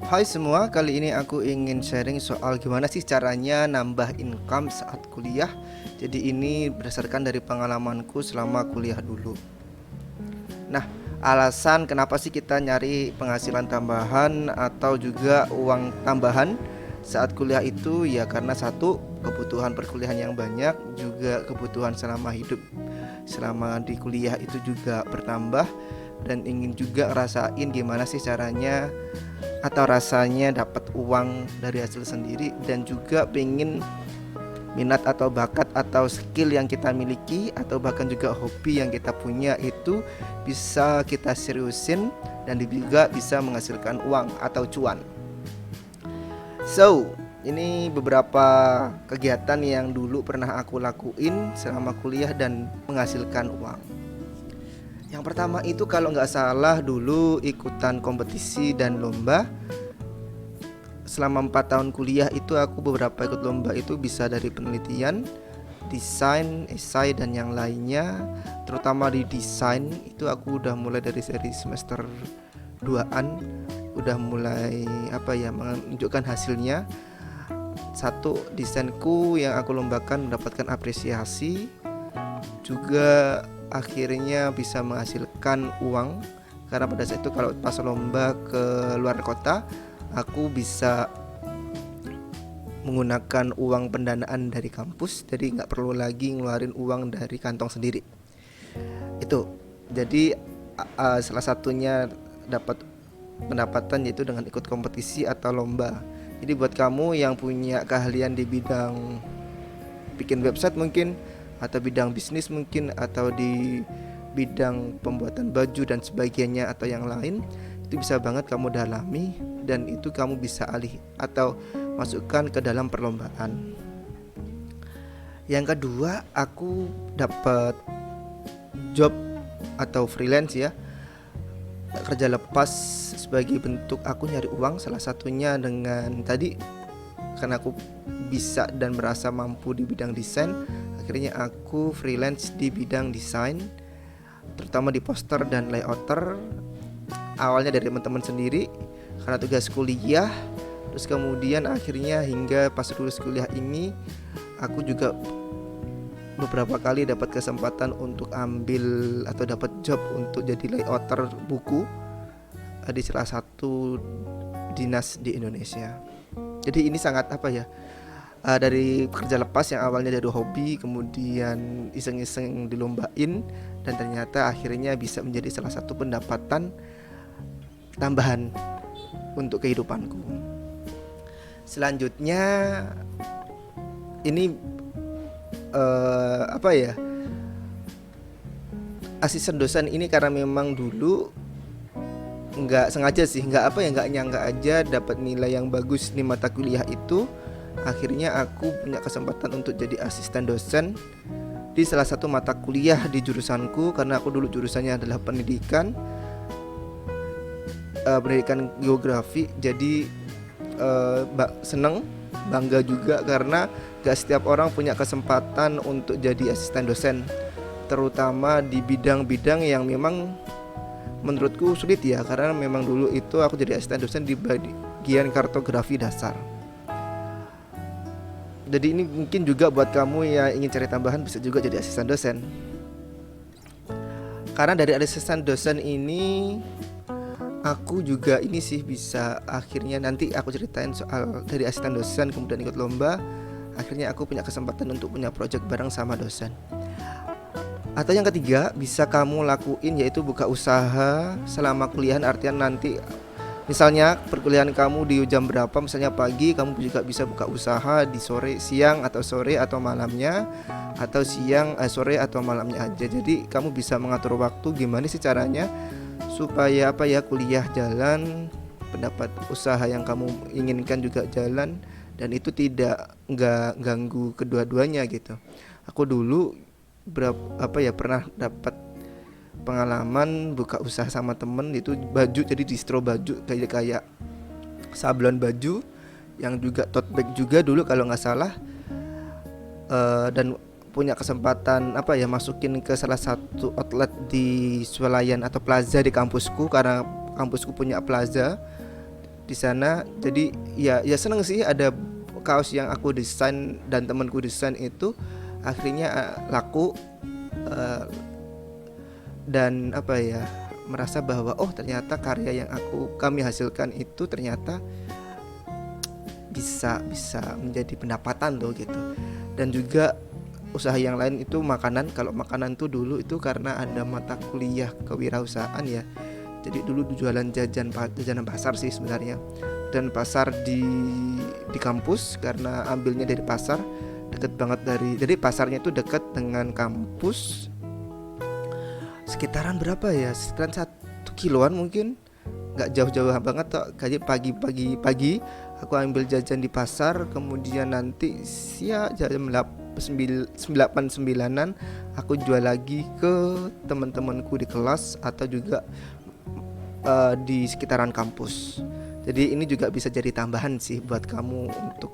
Hai semua, kali ini aku ingin sharing soal gimana sih caranya nambah income saat kuliah. Jadi ini berdasarkan dari pengalamanku selama kuliah dulu. Nah, alasan kenapa sih kita nyari penghasilan tambahan atau juga uang tambahan saat kuliah itu ya karena satu, kebutuhan perkuliahan yang banyak, juga kebutuhan selama hidup selama di kuliah itu juga bertambah, dan ingin juga rasain gimana sih caranya atau rasanya dapat uang dari hasil sendiri, dan juga pengen minat atau bakat atau skill yang kita miliki atau bahkan juga hobi yang kita punya itu bisa kita seriusin dan juga bisa menghasilkan uang atau cuan. So, ini beberapa kegiatan yang dulu pernah aku lakuin selama kuliah dan menghasilkan uang. Yang pertama itu kalau nggak salah dulu ikutan kompetisi dan lomba. Selama 4 tahun kuliah itu aku beberapa ikut lomba itu bisa dari penelitian, desain, esai dan yang lainnya. Terutama di desain itu aku udah mulai dari seri semester 2-an udah mulai menunjukkan hasilnya. Satu, desainku yang aku lombakan mendapatkan apresiasi, juga akhirnya bisa menghasilkan uang karena pada saat itu kalau pas lomba ke luar kota aku bisa menggunakan uang pendanaan dari kampus, jadi nggak perlu lagi ngeluarin uang dari kantong sendiri. Itu jadi salah satunya dapat pendapatan yaitu dengan ikut kompetisi atau lomba. Jadi buat kamu yang punya keahlian di bidang bikin website mungkin, atau bidang bisnis mungkin, atau di bidang pembuatan baju dan sebagainya atau yang lain, itu bisa banget kamu dalami dan itu kamu bisa alih atau masukkan ke dalam perlombaan. Yang kedua, aku dapat job atau freelance ya, kerja lepas sebagai bentuk aku nyari uang. Salah satunya dengan tadi, karena aku bisa dan merasa mampu di bidang desain, akhirnya aku freelance di bidang desain, terutama di poster dan layouter. Awalnya dari teman-teman sendiri karena tugas kuliah, terus kemudian akhirnya hingga pas lulus kuliah ini aku juga beberapa kali dapat kesempatan untuk ambil atau dapat job untuk jadi layouter buku di salah satu dinas di Indonesia. Jadi ini sangat dari pekerja lepas yang awalnya dari hobi kemudian iseng-iseng dilombain dan ternyata akhirnya bisa menjadi salah satu pendapatan tambahan untuk kehidupanku. Selanjutnya ini asisten dosen ini karena memang dulu nggak sengaja sih, nggak nyangka aja dapat nilai yang bagus di mata kuliah itu. Akhirnya aku punya kesempatan untuk jadi asisten dosen di salah satu mata kuliah di jurusanku, karena aku dulu jurusannya adalah pendidikan geografi. Jadi seneng, bangga juga karena gak setiap orang punya kesempatan untuk jadi asisten dosen, terutama di bidang-bidang yang memang menurutku sulit ya, karena memang dulu itu aku jadi asisten dosen di bagian kartografi dasar. Jadi ini mungkin juga buat kamu yang ingin cari tambahan bisa juga jadi asisten dosen. Karena dari asisten dosen ini aku juga ini sih bisa, akhirnya nanti aku ceritain soal dari asisten dosen kemudian ikut lomba. Akhirnya aku punya kesempatan untuk punya project bareng sama dosen. Atau yang ketiga bisa kamu lakuin yaitu buka usaha selama kuliah. Artian nanti misalnya perkuliahan kamu di jam berapa, misalnya pagi, kamu juga bisa buka usaha di siang atau sore atau malamnya, atau sore atau malamnya aja. Jadi kamu bisa mengatur waktu gimana sih caranya supaya kuliah jalan, pendapat usaha yang kamu inginkan juga jalan, dan itu tidak ganggu kedua-duanya gitu. Aku dulu pernah dapat pengalaman buka usaha sama temen, itu baju, jadi distro baju kayak sablon baju yang juga tote bag juga dulu kalau nggak salah, dan punya kesempatan masukin ke salah satu outlet di swalayan atau plaza di kampusku, karena kampusku punya plaza di sana. Jadi ya seneng sih ada kaos yang aku desain dan temanku desain itu akhirnya laku, eh, dan apa ya, merasa bahwa oh ternyata karya yang kami hasilkan itu ternyata bisa bisa menjadi pendapatan tuh gitu. Dan juga usaha yang lain itu makanan. Kalau makanan tuh dulu itu karena ada mata kuliah kewirausahaan ya, jadi dulu jualan jajanan pasar sih sebenarnya, dan pasar di kampus karena ambilnya dari pasar deket banget jadi pasarnya itu deket dengan kampus, sekitaran berapa ya, sekitaran 1 kiloan mungkin, nggak jauh-jauh banget toh. Kayak pagi aku ambil jajan di pasar, kemudian nanti jam 9-an aku jual lagi ke teman-temanku di kelas atau juga di sekitaran kampus. Jadi ini juga bisa jadi tambahan sih buat kamu untuk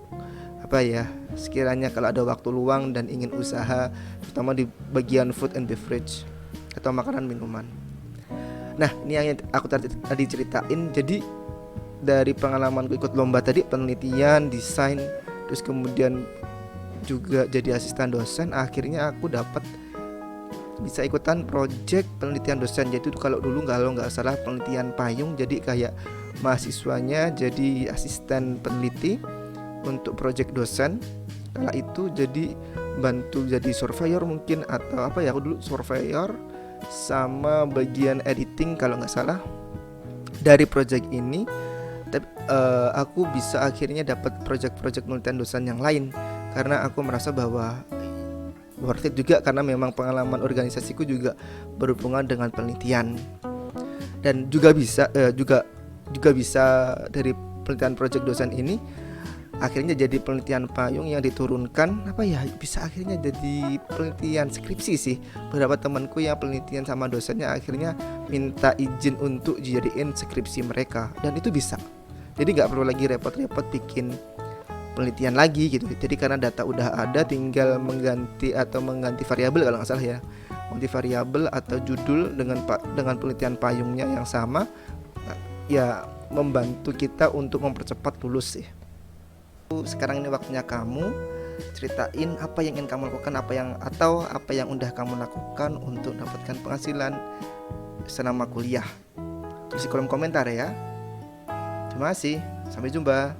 apa ya, sekiranya kalau ada waktu luang dan ingin usaha, terutama di bagian food and beverage atau makanan minuman. Nah, ini yang aku tadi ceritain. Jadi dari pengalamanku ikut lomba tadi, penelitian, desain, terus kemudian juga jadi asisten dosen, akhirnya aku dapat bisa ikutan project penelitian dosen. Jadi kalau dulu nggak salah penelitian payung, jadi kayak mahasiswanya jadi asisten peneliti untuk project dosen. Kala itu jadi bantu jadi surveyor mungkin, atau apa ya, aku dulu surveyor sama bagian editing kalau nggak salah dari project ini. Tapi aku bisa akhirnya dapat project-project penelitian dosen yang lain karena aku merasa bahwa worth it juga, karena memang pengalaman organisasiku juga berhubungan dengan penelitian. Dan juga bisa dari penelitian project dosen ini akhirnya jadi penelitian payung yang diturunkan, apa ya, bisa akhirnya jadi penelitian skripsi sih. Beberapa temanku yang penelitian sama dosennya akhirnya minta izin untuk dijadiin skripsi mereka, dan itu bisa. Jadi nggak perlu lagi repot-repot bikin penelitian lagi gitu. Jadi karena data udah ada, tinggal mengganti variabel kalau nggak salah ya, mengganti variabel atau judul dengan penelitian payungnya yang sama. Nah, ya membantu kita untuk mempercepat lulus sih. Sekarang ini waktunya kamu ceritain apa yang ingin kamu lakukan, apa yang udah kamu lakukan untuk dapatkan penghasilan selama kuliah. Tulis di kolom komentar ya. Terima kasih, sampai jumpa.